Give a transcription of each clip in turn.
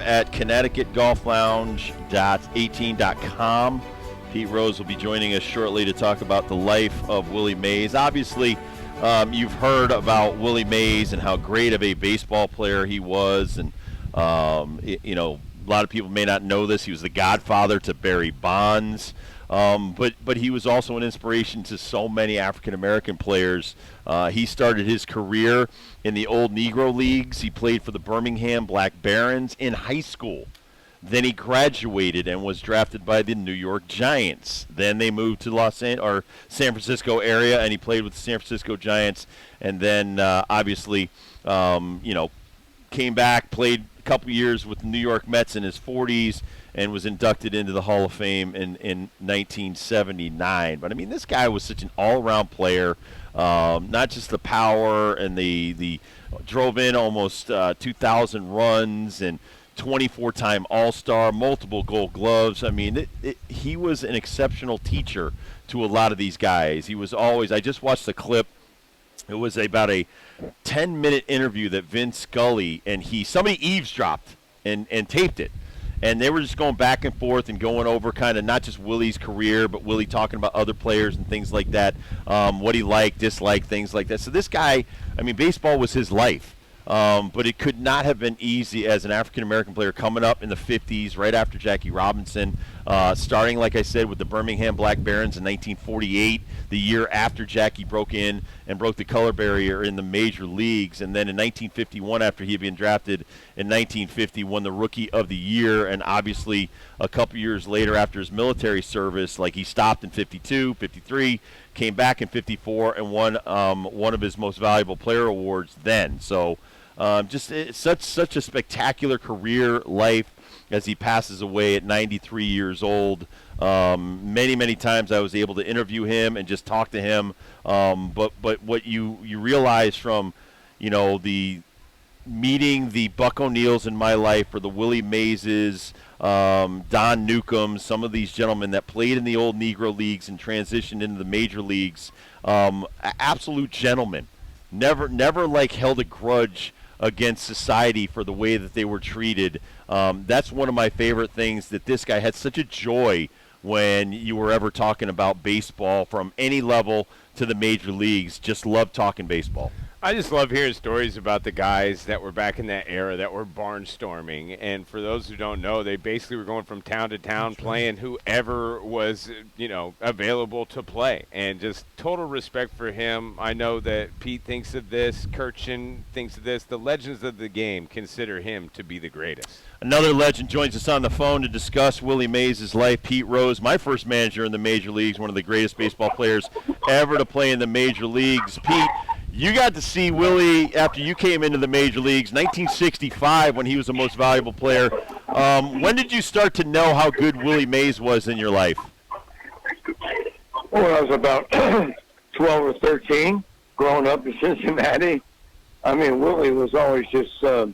at ConnecticutGolfLounge.18.com. Pete Rose will be joining us shortly to talk about the life of Willie Mays. Obviously, you've heard about Willie Mays and how great of a baseball player he was. And, you know, a lot of people may not know this. He was the godfather to Barry Bonds. But he was also an inspiration to so many African-American players. He started his career in the old Negro Leagues. He played for the Birmingham Black Barons in high school. Then he graduated and was drafted by the New York Giants. Then they moved to San Francisco area, and he played with the San Francisco Giants. And then, obviously, came back, played a couple years with the New York Mets in his 40s, and was inducted into the Hall of Fame in 1979. But, I mean, this guy was such an all-around player, not just the power and the drove in almost 2,000 runs and 24-time All-Star, multiple Gold Gloves. I mean, he was an exceptional teacher to a lot of these guys. He was always – I just watched the clip. It was about a 10-minute interview that Vince Scully and somebody eavesdropped and taped it. And they were just going back and forth and going over kind of not just Willie's career, but Willie talking about other players and things like that, what he liked, disliked, things like that. So this guy, I mean, baseball was his life. But it could not have been easy as an African-American player coming up in the 50s, right after Jackie Robinson, starting, like I said, with the Birmingham Black Barons in 1948, the year after Jackie broke in and broke the color barrier in the major leagues. And then in 1951, after he had been drafted in 1950, won the Rookie of the Year. And obviously a couple years later after his military service, like he stopped in 52, 53, came back in 54, and won one of his most valuable player awards then. So such a spectacular career life as he passes away at 93 years old. Many times I was able to interview him and just talk to him. But what you realize from, the meeting the Buck O'Neills in my life, or the Willie Mayses, Don Newcomb, some of these gentlemen that played in the old Negro Leagues and transitioned into the major leagues, absolute gentlemen, never like held a grudge against society for the way that they were treated. That's one of my favorite things, that this guy had such a joy when you were ever talking about baseball from any level to the major leagues. Just loved talking baseball. I just love hearing stories about the guys that were back in that era that were barnstorming. And for those who don't know, they basically were going from town to town playing whoever was, available to play. And just total respect for him. I know that Pete thinks of this, Kirchen thinks of this. The legends of the game consider him to be the greatest. Another legend joins us on the phone to discuss Willie Mays' life. Pete Rose, my first manager in the major leagues, one of the greatest baseball players ever to play in the major leagues. Pete, you got to see Willie after you came into the major leagues, 1965, when he was the most valuable player. When did you start to know how good Willie Mays was in your life? Well, I was about 12 or 13, growing up in Cincinnati. I mean, Willie was always just a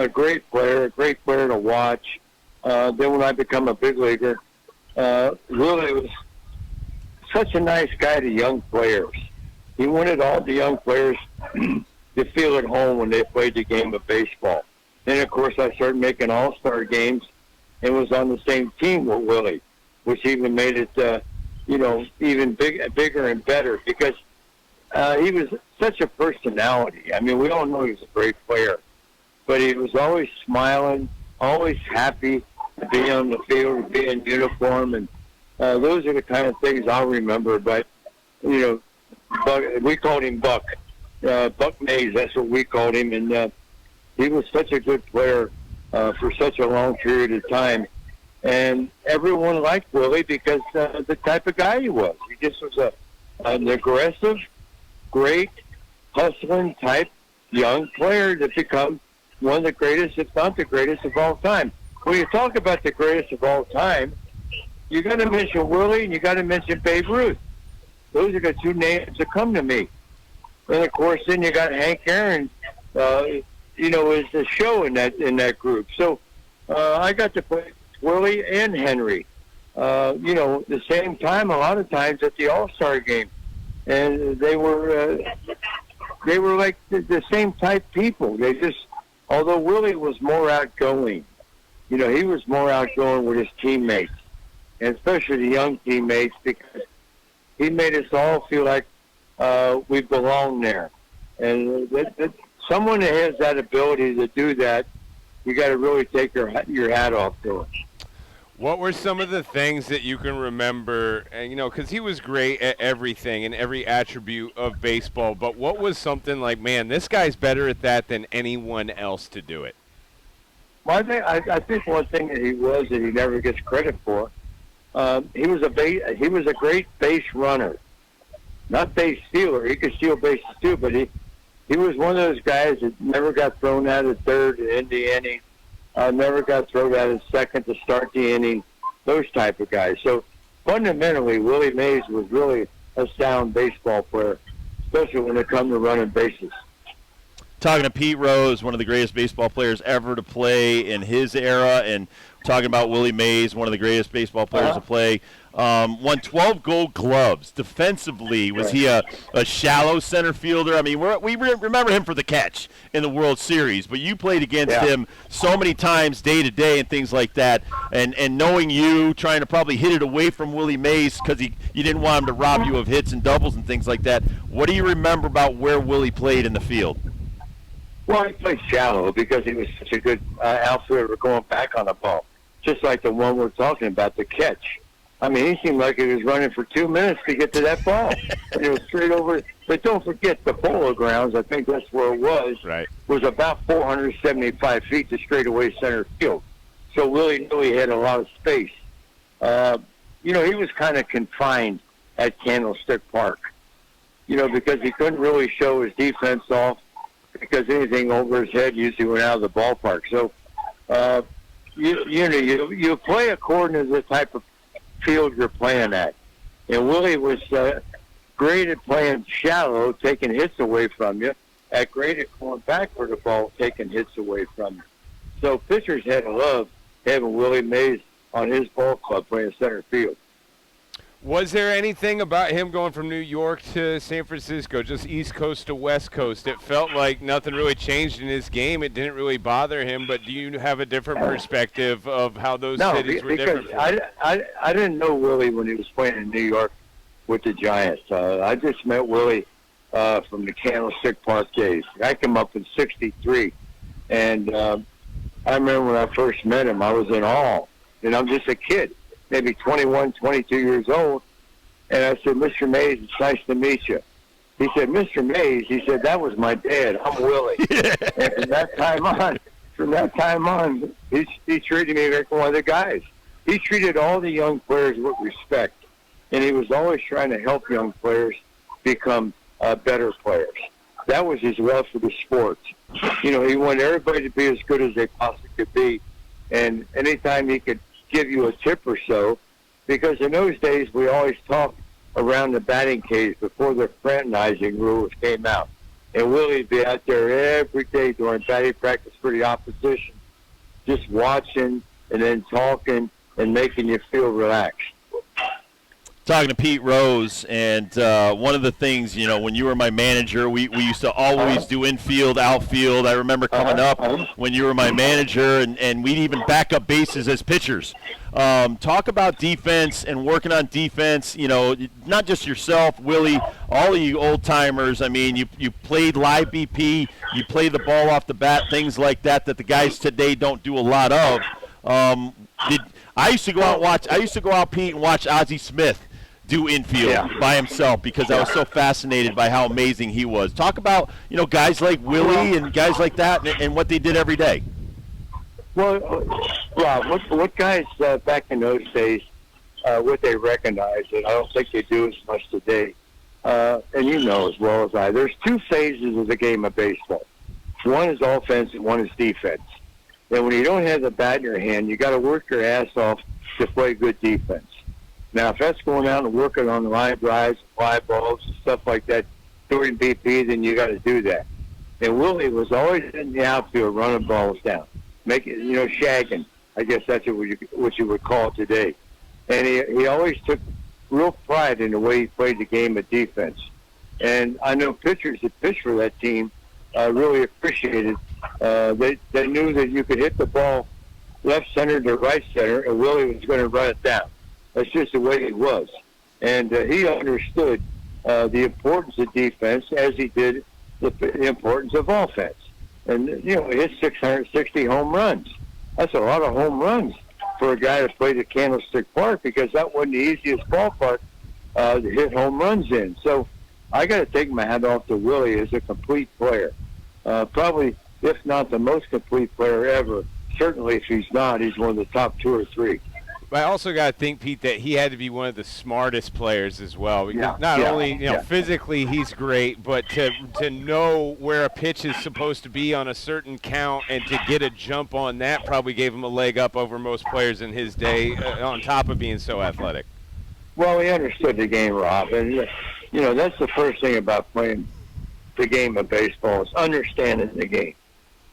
great player to watch. Then when I become a big leaguer, Willie was such a nice guy to young players. He wanted all the young players to feel at home when they played the game of baseball. Then, of course, I started making all-star games and was on the same team with Willie, which even made it, even bigger and better, because he was such a personality. I mean, we all know he was a great player, but he was always smiling, always happy to be on the field, to be in uniform, and those are the kind of things I'll remember. But, Buck, we called him Buck. Buck Mays, that's what we called him. And he was such a good player for such a long period of time. And everyone liked Willie because the type of guy he was. He just was an aggressive, great, hustling type young player to become one of the greatest, if not the greatest, of all time. When you talk about the greatest of all time, you got to mention Willie and you got to mention Babe Ruth. Those are the two names that come to me. And of course, then you got Hank Aaron, is the show in that group. So I got to play Willie and Henry, the same time, a lot of times at the All-Star game, and they were like the same type people. They just, although Willie was more outgoing, he was more outgoing with his teammates, and especially the young teammates, because he made us all feel like we belong there. And someone that has that ability to do that, you got to really take your hat off to him. What were some of the things that you can remember, and because he was great at everything and every attribute of baseball, but what was something like, man, this guy's better at that than anyone else to do it? Well, I think one thing that he was that he never gets credit for, he was a great base runner, not base stealer. He could steal bases too, but he was one of those guys that never got thrown out at third to end the inning. Never got thrown out at second to start the inning, those type of guys. So fundamentally, Willie Mays was really a sound baseball player, especially when it comes to running bases. Talking to Pete Rose, one of the greatest baseball players ever to play in his era, and talking about Willie Mays, one of the greatest baseball players to play. Won 12 Gold Gloves. Defensively, was he a shallow center fielder? I mean, we remember him for the catch in the World Series, but you played against him so many times day to day and things like that. And knowing you, trying to probably hit it away from Willie Mays because you didn't want him to rob you of hits and doubles and things like that. What do you remember about where Willie played in the field? Well, he played shallow because he was such a good outfielder going back on the ball, just like the one we're talking about, the catch. I mean, he seemed like he was running for 2 minutes to get to that ball. And it was straight over. But don't forget the Polo Grounds, I think that's where it was, was about 475 feet to straightaway center field. So Willie knew he had a lot of space. He was kind of confined at Candlestick Park, because he couldn't really show his defense off because anything over his head usually went out of the ballpark. So, you play according to the type of field you're playing at. And Willie was great at playing shallow, taking hits away from you, great at going back for the ball, taking hits away from you. So pitchers had to love having Willie Mays on his ball club playing center field. Was there anything about him going from New York to San Francisco, just East Coast to West Coast? It felt like nothing really changed in his game. It didn't really bother him, but do you have a different perspective of how those cities were different? I didn't know Willie when he was playing in New York with the Giants. I just met Willie from the Candlestick Park days. I came up in '63, and I remember when I first met him, I was in awe, and I'm just a kid. Maybe 21, 22 years old. And I said, Mr. Mays, it's nice to meet you. He said, Mr. Mays, he said, that was my dad. I'm Willie. And from that time on, he treated me like one of the guys. He treated all the young players with respect. And he was always trying to help young players become better players. That was his love for the sport. He wanted everybody to be as good as they possibly could be. And anytime he could give you a tip or so, because in those days we always talked around the batting cage before the fraternizing rules came out. And Willie'd be out there every day during batting practice for the opposition, just watching and then talking and making you feel relaxed. Talking to Pete Rose, and one of the things, when you were my manager, we used to always do infield, outfield. I remember coming up when you were my manager, and we'd even back up bases as pitchers. Talk about defense and working on defense, not just yourself, Willie, all of you old-timers. I mean, you played live BP, you play the ball off the bat, things like that the guys today don't do a lot of. I used to go out, Pete, and watch Ozzie Smith do infield by himself because I was so fascinated by how amazing he was. Talk about, guys like Willie and guys like that and what they did every day. Well, Rob, what guys back in those days, what they recognized, and I don't think they do as much today, and you know as well as I, there's two phases of the game of baseball. One is offense and one is defense. And when you don't have the bat in your hand, you got to work your ass off to play good defense. Now, if that's going out and working on line drives, fly balls, and stuff like that during BP, then you got to do that. And Willie was always in the outfield running balls down, making, shagging. I guess that's what you would call it today. And he always took real pride in the way he played the game of defense. And I know pitchers that pitched for that team really appreciated. They knew that you could hit the ball left center to right center, and Willie was going to run it down. That's just the way he was. And he understood the importance of defense as he did the importance of offense. And, he hit 660 home runs. That's a lot of home runs for a guy that played at Candlestick Park, because that wasn't the easiest ballpark to hit home runs in. So I got to take my hat off to Willie as a complete player. Probably, if not the most complete player ever. Certainly, if he's not, he's one of the top 2 or 3. But I also got to think, Pete, that he had to be one of the smartest players as well. Because not only physically he's great, but to know where a pitch is supposed to be on a certain count and to get a jump on that probably gave him a leg up over most players in his day, on top of being so athletic. Well, he understood the game, Rob. And, that's the first thing about playing the game of baseball is understanding the game.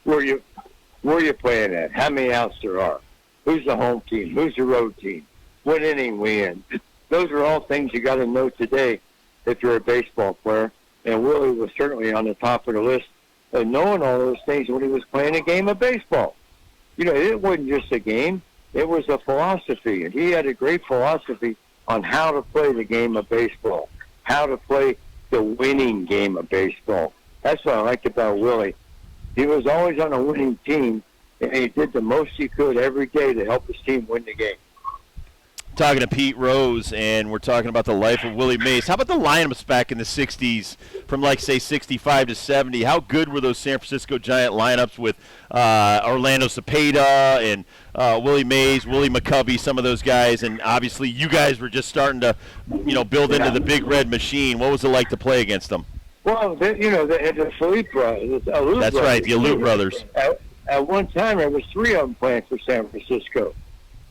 Where you playing at, how many outs there are, who's the home team, who's the road team, what inning we in. Those are all things you got to know today if you're a baseball player. And Willie was certainly on the top of the list of knowing all those things when he was playing a game of baseball. It wasn't just a game. It was a philosophy. And he had a great philosophy on how to play the game of baseball, how to play the winning game of baseball. That's what I liked about Willie. He was always on a winning team, and he did the most he could every day to help his team win the game. Talking to Pete Rose, and we're talking about the life of Willie Mays. How about the lineups back in the 60s from, say, 65 to 70? How good were those San Francisco Giant lineups with Orlando Cepeda and Willie Mays, Willie McCovey, some of those guys? And obviously you guys were just starting to, build into the Big Red Machine. What was it like to play against them? Well, the Philippe brothers. That's right, the Alou brothers. At one time, there was 3 of them playing for San Francisco.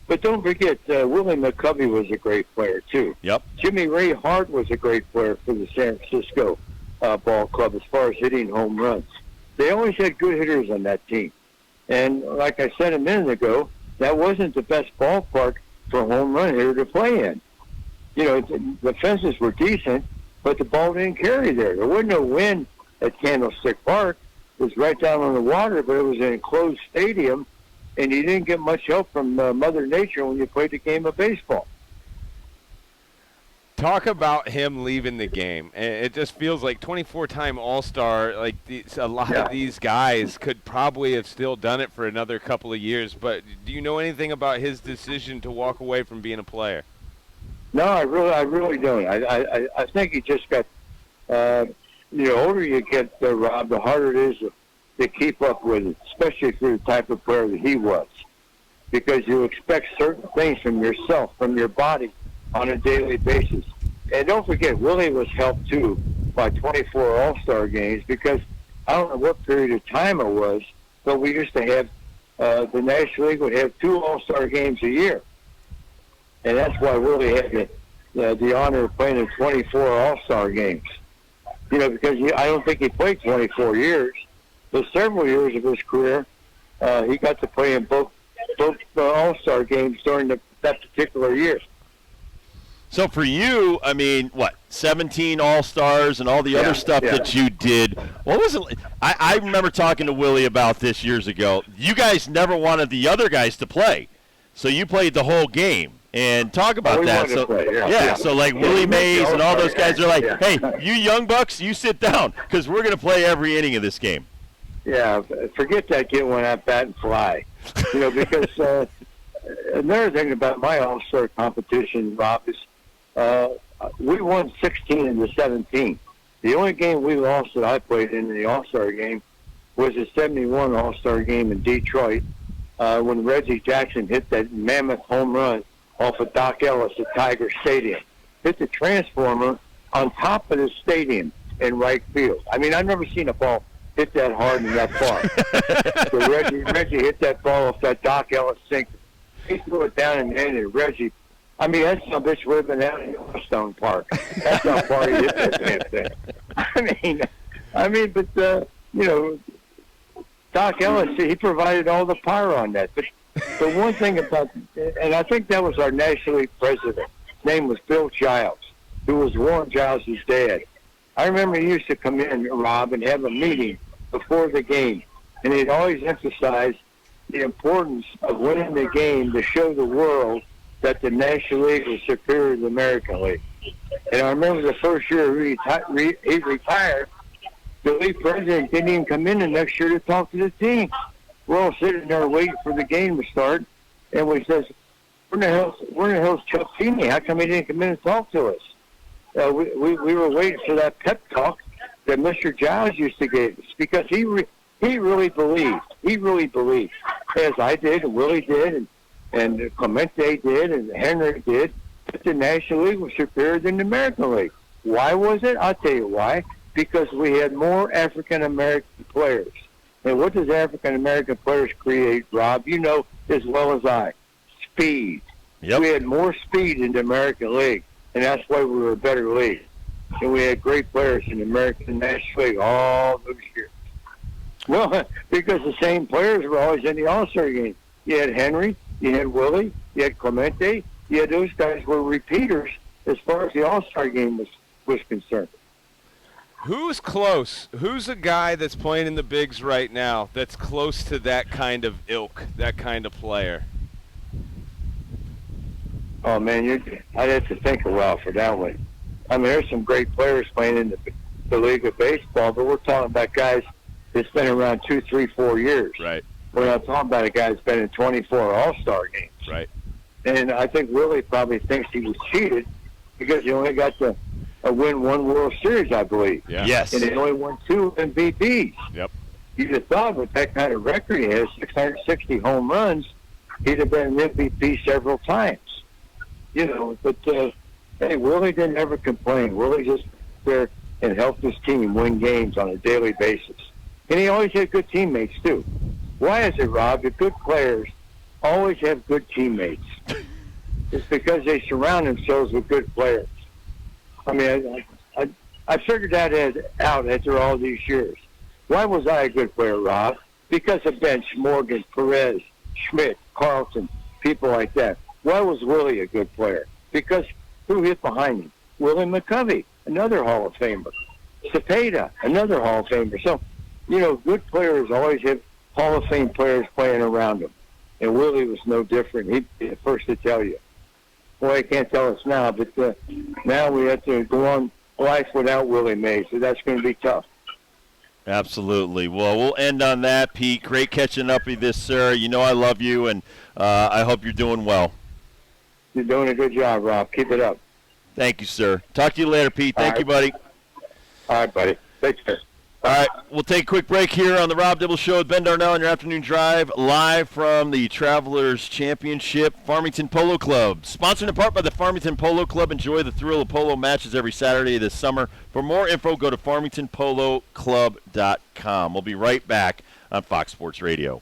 But don't forget, Willie McCovey was a great player, too. Yep. Jimmy Ray Hart was a great player for the San Francisco ball club as far as hitting home runs. They always had good hitters on that team. And like I said a minute ago, that wasn't the best ballpark for a home run hitter to play in. The fences were decent, but the ball didn't carry there. There wasn't no wind at Candlestick Park. It was right down on the water, but it was an enclosed stadium, and you didn't get much help from Mother Nature when you played the game of baseball. Talk about him leaving the game. It just feels like 24-time All-Star, like a lot of these guys could probably have still done it for another couple of years, but do you know anything about his decision to walk away from being a player? No, I really don't. I think he just got, the older you get, Rob, the harder it is to keep up with it, especially if you're the type of player that he was, because you expect certain things from yourself, from your body, on a daily basis. And don't forget, Willie was helped, too, by 24 All-Star games, because I don't know what period of time it was, but we used to have, the National League would have 2 All-Star games a year. And that's why Willie had the honor of playing in 24 All-Star games. Because I don't think he played 24 years. But several years of his career, he got to play in both All-Star games during that particular year. So for you, 17 All-Stars and all the other stuff that you did. What was it? I remember talking to Willie about this years ago. You guys never wanted the other guys to play, so you played the whole game. And talk about that. So, so like Willie Mays and all those guys are like, hey, you young bucks, you sit down, because we're going to play every inning of this game. Yeah, forget that get one at bat and fly. Because another thing about my All-Star competition, Rob, is we won 16 of the 17. The only game we lost that I played in the All-Star game was the 71 All-Star game in Detroit when Reggie Jackson hit that mammoth home run off of Doc Ellis at Tiger Stadium. Hit the transformer on top of the stadium in right field. I've never seen a ball hit that hard and that far. So Reggie hit that ball off that Doc Ellis sink. He threw it down and ended Reggie. That son of a bitch would have been out in Yellowstone Park. That's how far he hit that damn thing. But Doc Ellis, he provided all the power on that. But the one thing about, and I think that was our National League president. His name was Bill Giles, who was Warren Giles' dad. I remember he used to come in, Rob, and have a meeting before the game. And he'd always emphasize, the importance of winning the game to show the world that the National League was superior to the American League. And I remember the first year he retired, the league president didn't even come in the next year to talk to the team. We're all sitting there waiting for the game to start, and we says, where the hell's Chuck Feeney? How come he didn't come in and talk to us? We were waiting for that pep talk that Mr. Giles used to give us, because he really believed. He really believed, as I did, and Willie did, and Clemente did, and Henry did, that the National League was superior than the American League. Why was it? I'll tell you why. Because we had more African-American players. And what does African-American players create, Rob? You know as well as I. Speed. Yep. We had more speed in the American League, and that's why we were a better league. And we had great players in the American National League all those years. Well, because the same players were always in the All-Star game. You had Henry, you had Willie, you had Clemente. You had those guys were repeaters as far as the All-Star game was concerned. Who's close? Who's a guy that's playing in the bigs right now that's close to that kind of ilk, that kind of player? Oh, man, I'd have to think a while for that one. I mean, there's some great players playing in the League of Baseball, but we're talking about guys that's been around 2, 3, 4 years. Right. We're not talking about a guy that's been in 24 All-Star games. Right. And I think Willie probably thinks he was cheated because he only got to win one World Series, I believe. Yeah. Yes. And he only won 2 MVPs. Yep. You'd have thought with that kind of record he has, 660 home runs, he'd have been an MVP several times. You know, but, hey, Willie didn't ever complain. Willie just there and helped his team win games on a daily basis. And he always had good teammates, too. Why is it, Rob? The good players always have good teammates. It's because they surround themselves with good players. I mean, I figured that out after all these years. Why was I a good player, Rob? Because of Bench, Morgan, Perez, Schmidt, Carlton, people like that. Why was Willie a good player? Because who hit behind him? Willie McCovey, another Hall of Famer. Cepeda, another Hall of Famer. So, you know, good players always have Hall of Fame players playing around them. And Willie was no different. He'd be the first to tell you. Well, he can't tell us now, but now we have to go on life without Willie Mays, so that's going to be tough. Absolutely. Well, we'll end on that, Pete. Great catching up with this, sir. You know I love you, and I hope you're doing well. You're doing a good job, Rob. Keep it up. Thank you, sir. Talk to you later, Pete. Thank you, buddy. All right, buddy. Take care. All right, we'll take a quick break here on the Rob Dibble Show with Ben Darnell on your afternoon drive, live from the Travelers Championship Farmington Polo Club. Sponsored in part by the Farmington Polo Club. Enjoy the thrill of polo matches every Saturday this summer. For more info, go to farmingtonpoloclub.com. We'll be right back on Fox Sports Radio.